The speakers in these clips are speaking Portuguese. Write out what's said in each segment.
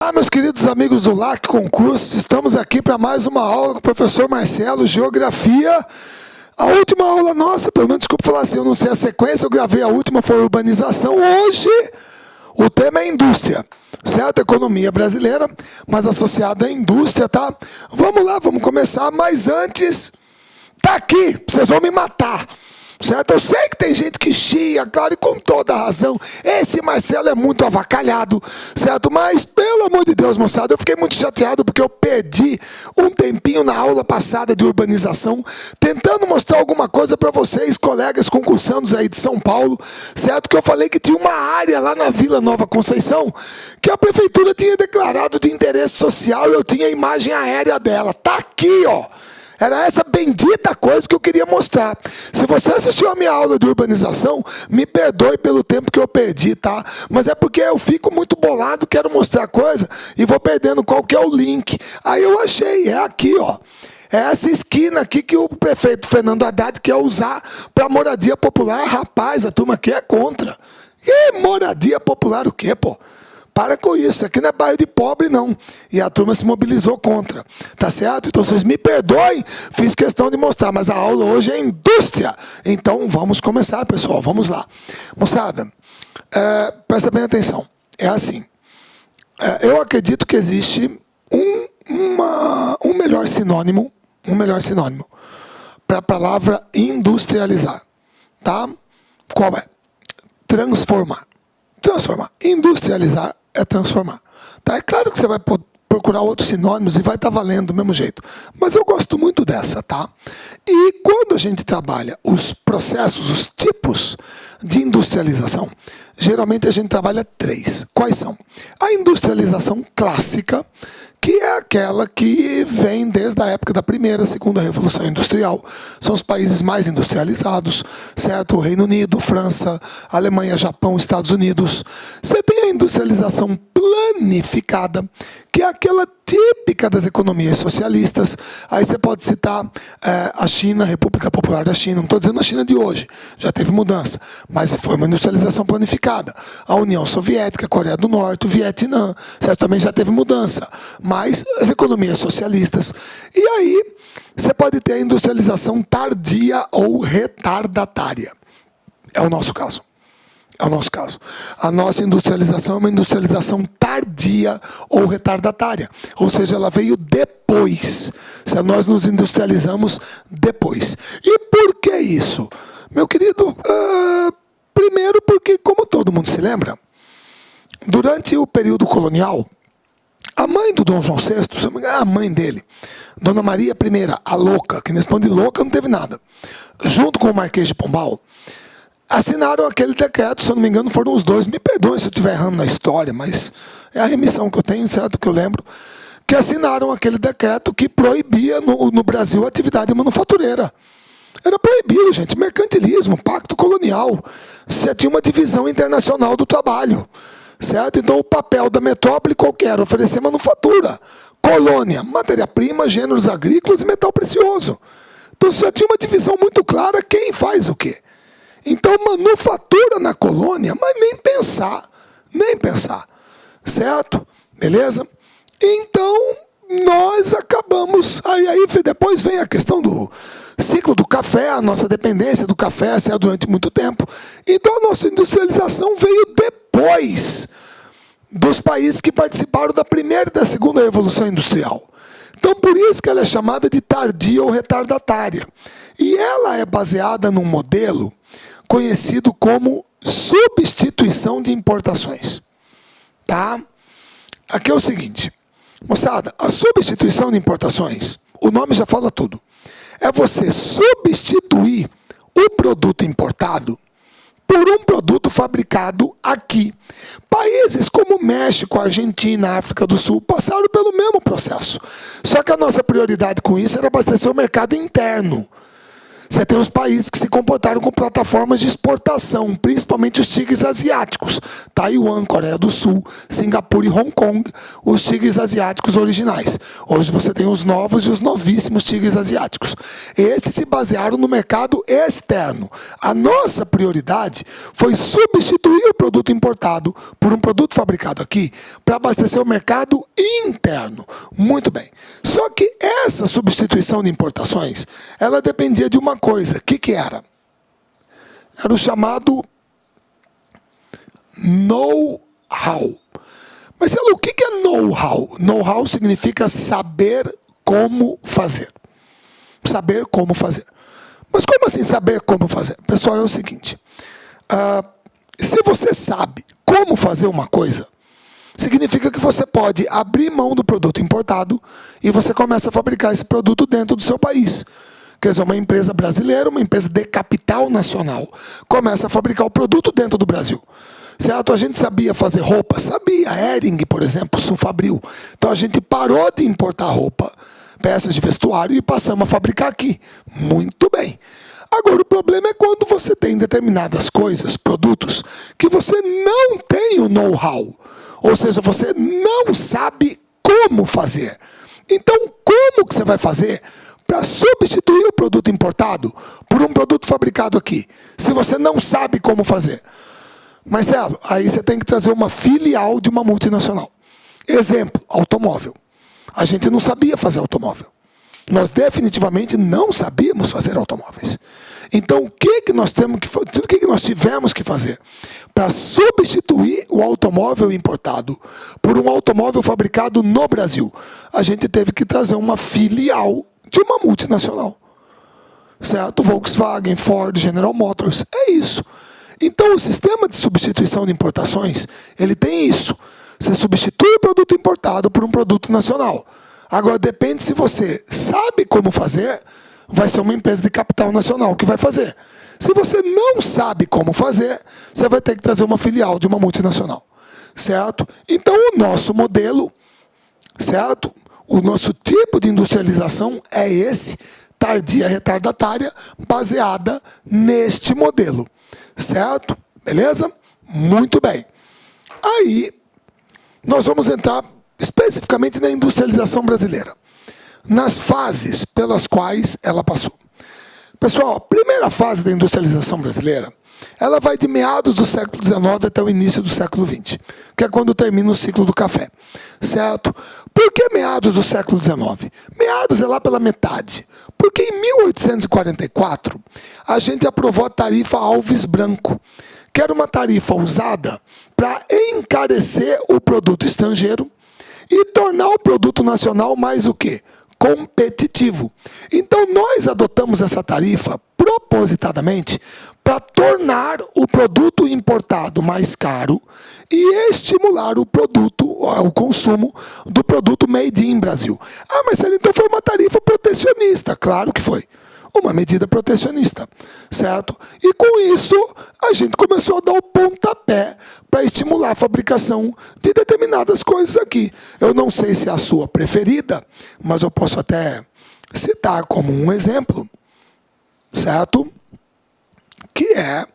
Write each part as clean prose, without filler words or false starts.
Olá, meus queridos amigos do LAC Concurso, estamos aqui para mais uma aula com o professor Marcelo, Geografia. A última aula nossa, pelo menos desculpa falar assim, eu não sei a sequência, eu gravei a última, foi urbanização. Hoje o tema é indústria, certo? Economia brasileira, mas associada à indústria, tá? Vamos lá, vamos começar, mas antes, tá aqui, vocês vão me matar. Certo? Eu sei que tem gente que chia, claro, e com toda razão. Esse Marcelo é muito avacalhado, certo? Mas, pelo amor de Deus, moçada, eu fiquei muito chateado porque eu perdi um tempinho na aula passada de urbanização, tentando mostrar alguma coisa para vocês, colegas concursandos aí de São Paulo, certo? Que eu falei que tinha uma área lá na Vila Nova Conceição que a prefeitura tinha declarado de interesse social e eu tinha a imagem aérea dela. Tá aqui, ó. Era essa bendita coisa que eu queria mostrar. Se você assistiu a minha aula de urbanização, me perdoe pelo tempo que eu perdi, tá? Mas é porque eu fico muito bolado, quero mostrar coisa e vou perdendo qual que é o link. Aí eu achei, é aqui, ó. É essa esquina aqui que o prefeito Fernando Haddad quer usar para moradia popular. Rapaz, a turma aqui é contra. E moradia popular o quê, pô? Para com isso, aqui não é bairro de pobre, não. E a turma se mobilizou contra. Tá certo? Então, vocês me perdoem, fiz questão de mostrar, mas a aula hoje é indústria. Então, vamos começar, pessoal. Vamos lá. Moçada, presta bem atenção. É assim. Eu acredito que existe um melhor sinônimo para a palavra industrializar. Tá? Qual é? Transformar. Transformar. Industrializar é transformar. Tá? É claro que você vai procurar outros sinônimos e vai estar valendo do mesmo jeito. Mas eu gosto muito dessa, tá? E quando a gente trabalha os processos, os tipos de industrialização, geralmente a gente trabalha 3. Quais são? A industrialização clássica, que é aquela que vem desde a época da primeira, segunda Revolução Industrial. São os países mais industrializados, certo? O Reino Unido, França, Alemanha, Japão, Estados Unidos. Você tem a industrialização planificada, que é aquela típica das economias socialistas. Aí você pode citar a China, a República Popular da China. Não estou dizendo a China de hoje, já teve mudança, mas foi uma industrialização planificada. A União Soviética, a Coreia do Norte, o Vietnã, certo? Também já teve mudança. Mas as economias socialistas. E aí, você pode ter a industrialização tardia ou retardatária. É o nosso caso. É o nosso caso. A nossa industrialização é uma industrialização tardia ou retardatária. Ou seja, ela veio depois. Se nós nos industrializamos depois. E por que isso? Meu querido, primeiro porque, como todo mundo se lembra, durante o período colonial, a mãe do Dom João VI, a mãe dele, Dona Maria I, a louca, que nesse ponto de louca não teve nada, junto com o Marquês de Pombal, assinaram aquele decreto, se eu não me engano foram os dois, me perdoem se eu estiver errando na história, mas é a remissão que eu tenho, certo, que eu lembro, que assinaram aquele decreto que proibia no Brasil a atividade manufatureira. Era proibido, gente, mercantilismo, pacto colonial, você tinha uma divisão internacional do trabalho. Certo? Então o papel da metrópole qualquer, oferecer manufatura, colônia, matéria-prima, gêneros agrícolas e metal precioso. Então você já tinha uma divisão muito clara quem faz o quê. Então manufatura na colônia, mas nem pensar. Certo? Beleza? Então nós acabamos, aí depois vem a questão do ciclo do café, a nossa dependência do café durante muito tempo. Então a nossa industrialização veio depois dos países que participaram da primeira e da segunda Revolução Industrial. Então por isso que ela é chamada de tardia ou retardatária. E ela é baseada num modelo conhecido como substituição de importações. Tá? Aqui é o seguinte, moçada, a substituição de importações, o nome já fala tudo. É você substituir o produto importado por um produto fabricado aqui. Países como México, Argentina, África do Sul passaram pelo mesmo processo. Só que a nossa prioridade com isso era abastecer o mercado interno. Você tem os países que se comportaram com plataformas de exportação, principalmente os tigres asiáticos. Taiwan, Coreia do Sul, Singapura e Hong Kong, os tigres asiáticos originais. Hoje você tem os novos e os novíssimos tigres asiáticos. Esses se basearam no mercado externo. A nossa prioridade foi substituir o produto importado por um produto fabricado aqui para abastecer o mercado interno. Muito bem. Só que essa substituição de importações, ela dependia de uma coisa. O que era? Era o chamado know-how. Mas o que é know-how? Know-how significa saber como fazer. Saber como fazer. Mas como assim saber como fazer? Pessoal, é o seguinte. Se você sabe como fazer uma coisa, significa que você pode abrir mão do produto importado e você começa a fabricar esse produto dentro do seu país. Quer dizer, uma empresa brasileira, uma empresa de capital nacional, começa a fabricar o produto dentro do Brasil. Certo? A gente sabia fazer roupa? Sabia. A Hering, por exemplo, Sulfabril. Então a gente parou de importar roupa, peças de vestuário, e passamos a fabricar aqui. Muito bem. Agora, o problema é quando você tem determinadas coisas, produtos, que você não tem o know-how. Ou seja, você não sabe como fazer. Então, como que você vai fazer para substituir o produto importado por um produto fabricado aqui, se você não sabe como fazer? Marcelo, aí você tem que trazer uma filial de uma multinacional. Exemplo, automóvel. A gente não sabia fazer automóvel. Nós definitivamente não sabíamos fazer automóveis. Então, o que nós tivemos que fazer para substituir o automóvel importado por um automóvel fabricado no Brasil? A gente teve que trazer uma filial de uma multinacional. Certo? Volkswagen, Ford, General Motors. É isso. Então, o sistema de substituição de importações, ele tem isso. Você substitui o produto importado por um produto nacional. Agora, depende se você sabe como fazer, vai ser uma empresa de capital nacional que vai fazer. Se você não sabe como fazer, você vai ter que trazer uma filial de uma multinacional. Certo? Então, o nosso modelo, certo? O nosso tipo de industrialização é esse, tardia retardatária, baseada neste modelo. Certo? Beleza? Muito bem. Aí, nós vamos entrar especificamente na industrialização brasileira, nas fases pelas quais ela passou. Pessoal, a primeira fase da industrialização brasileira, ela vai de meados do século XIX até o início do século XX, que é quando termina o ciclo do café. Certo? Por que meados do século XIX? Meados é lá pela metade. Porque em 1844, a gente aprovou a tarifa Alves Branco, que era uma tarifa usada para encarecer o produto estrangeiro e tornar o produto nacional mais o quê? Competitivo. Então nós adotamos essa tarifa propositadamente para tornar o produto importado mais caro e estimular o consumo do produto made in Brasil. Ah, Marcelo, então foi uma tarifa protecionista. Claro que foi. Uma medida protecionista, certo? E com isso, a gente começou a dar o pontapé para estimular a fabricação de determinadas coisas aqui. Eu não sei se é a sua preferida, mas eu posso até citar como um exemplo, certo? Que é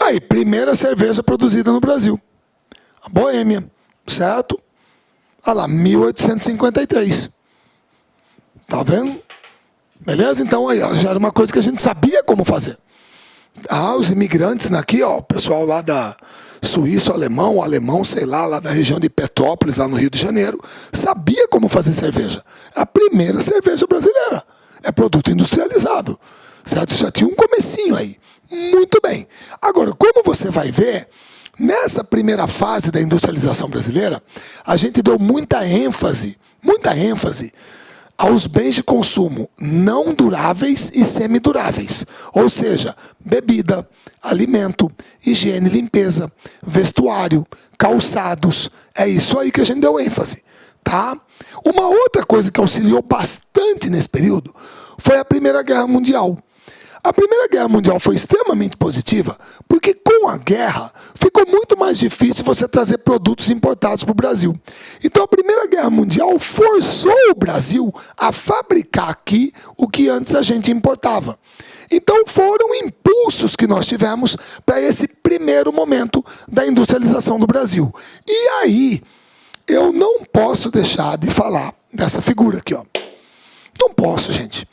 aí, primeira cerveja produzida no Brasil, a Boêmia, certo? Olha lá, 1853. Tá vendo? Beleza? Então, aí, ó, já era uma coisa que a gente sabia como fazer. Ah, os imigrantes aqui, ó, o pessoal lá da suíço, alemão, sei lá da região de Petrópolis, lá no Rio de Janeiro, sabia como fazer cerveja. A primeira cerveja brasileira. É produto industrializado. Certo? Já tinha um comecinho aí. Muito bem. Agora, como você vai ver, nessa primeira fase da industrialização brasileira, a gente deu muita ênfase aos bens de consumo não duráveis e semiduráveis. Ou seja, bebida, alimento, higiene e limpeza, vestuário, calçados. É isso aí que a gente deu ênfase. Tá? Uma outra coisa que auxiliou bastante nesse período foi a Primeira Guerra Mundial. A Primeira Guerra Mundial foi extremamente positiva, porque com a guerra, ficou muito mais difícil você trazer produtos importados para o Brasil. Então a Primeira Guerra Mundial forçou o Brasil a fabricar aqui o que antes a gente importava. Então foram impulsos que nós tivemos para esse primeiro momento da industrialização do Brasil. E aí, eu não posso deixar de falar dessa figura aqui, ó. Não posso, gente.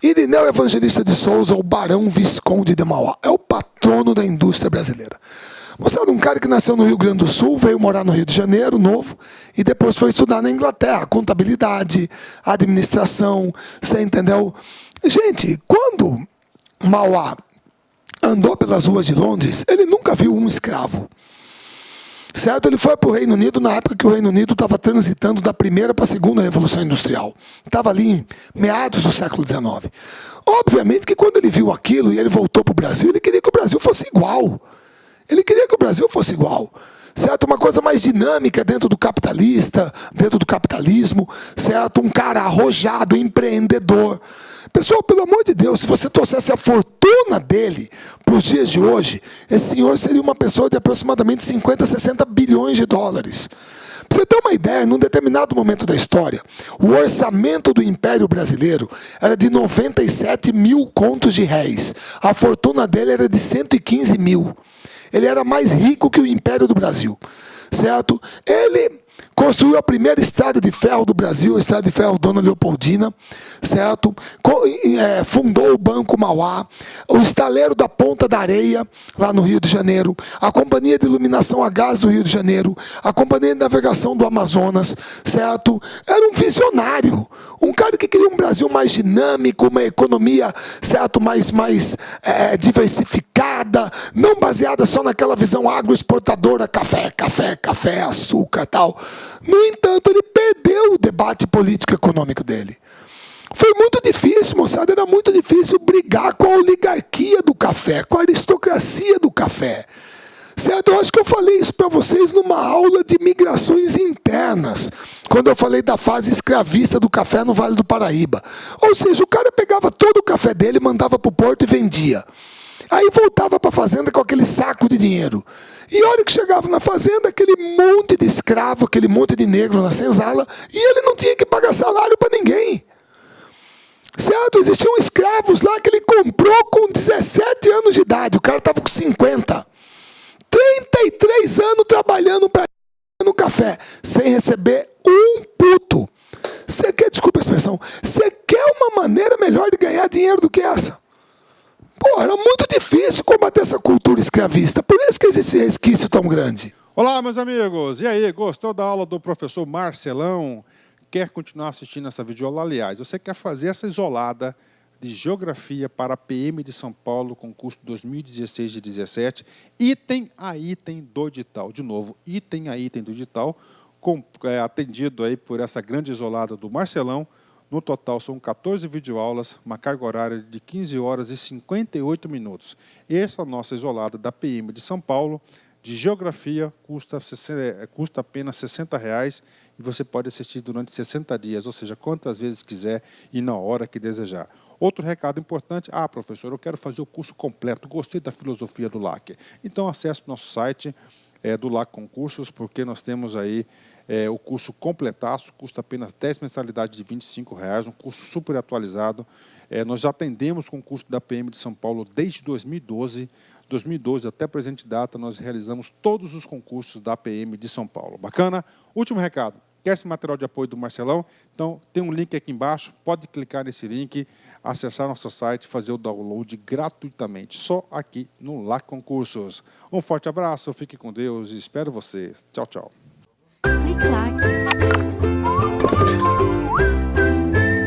Irineu Evangelista de Souza, o Barão Visconde de Mauá, é o patrono da indústria brasileira. Mostrado um cara que nasceu no Rio Grande do Sul, veio morar no Rio de Janeiro, novo, e depois foi estudar na Inglaterra, contabilidade, administração, você entendeu? Gente, quando Mauá andou pelas ruas de Londres, ele nunca viu um escravo. Certo? Ele foi para o Reino Unido na época que o Reino Unido estava transitando da primeira para a segunda Revolução Industrial. Estava ali em meados do século XIX. Obviamente que quando ele viu aquilo e ele voltou para o Brasil, ele queria que o Brasil fosse igual. Ele queria que o Brasil fosse igual. Certo? Uma coisa mais dinâmica dentro do capitalismo, certo? Um cara arrojado, empreendedor. Pessoal, pelo amor de Deus, se você trouxesse a fortuna dele para os dias de hoje, esse senhor seria uma pessoa de aproximadamente 50, 60 bilhões de dólares. Para você ter uma ideia, num determinado momento da história, o orçamento do Império Brasileiro era de 97 mil contos de réis. A fortuna dele era de 115 mil. Ele era mais rico que o Império do Brasil, certo? Ele construiu a primeira estrada de ferro do Brasil, a estrada de ferro Dona Leopoldina, certo? Fundou o Banco Mauá, o estaleiro da Ponta da Areia, lá no Rio de Janeiro, a Companhia de Iluminação a Gás do Rio de Janeiro, a Companhia de Navegação do Amazonas, certo? Era um visionário, um cara que queria um Brasil mais dinâmico, uma economia, certo? Mais diversificada, não baseada só naquela visão agroexportadora, café, açúcar e tal. No entanto, ele perdeu o debate político-econômico dele. Foi muito difícil, moçada, era muito difícil brigar com a oligarquia do café, com a aristocracia do café. Certo? Eu acho que eu falei isso para vocês numa aula de migrações internas, quando eu falei da fase escravista do café no Vale do Paraíba. Ou seja, o cara pegava todo o café dele, mandava para o porto e vendia. Aí voltava para a fazenda com aquele saco de dinheiro. E a hora que chegava na fazenda, aquele monte de escravo, aquele monte de negro na senzala, e ele não tinha que pagar salário para ninguém. Certo? Existiam escravos lá que ele comprou com 17 anos de idade. O cara estava com 50. 33 anos trabalhando para no café, sem receber um puto. Você quer, desculpa a expressão, você quer uma maneira melhor de ganhar dinheiro do que essa? Pô, era muito difícil combater essa cultura escravista. Por isso que existe esse resquício tão grande. Olá, meus amigos. E aí, gostou da aula do professor Marcelão? Quer continuar assistindo essa videoaula? Aliás, você quer fazer essa isolada de Geografia para a PM de São Paulo, concurso 2016 e 2017, item a item do edital. De novo, item a item do edital, atendido aí por essa grande isolada do Marcelão. No total, são 14 videoaulas, uma carga horária de 15 horas e 58 minutos. Essa nossa isolada da PM de São Paulo, de Geografia, custa apenas R$ 60,00 e você pode assistir durante 60 dias, ou seja, quantas vezes quiser e na hora que desejar. Outro recado importante, professor, eu quero fazer o curso completo, gostei da filosofia do LAC. Então, acesse o nosso site do LAC Concursos, porque nós temos aí o curso completaço, custa apenas 10 mensalidades de R$ 25,00, um curso super atualizado. Nós já atendemos o concurso da PM de São Paulo desde 2012. 2012 até a presente data, nós realizamos todos os concursos da PM de São Paulo. Bacana? Último recado. Quer esse material de apoio do Marcelão? Então, tem um link aqui embaixo, pode clicar nesse link, acessar nosso site, fazer o download gratuitamente, só aqui no LAC Concursos. Um forte abraço, fique com Deus e espero você. Tchau, tchau. Clique lá.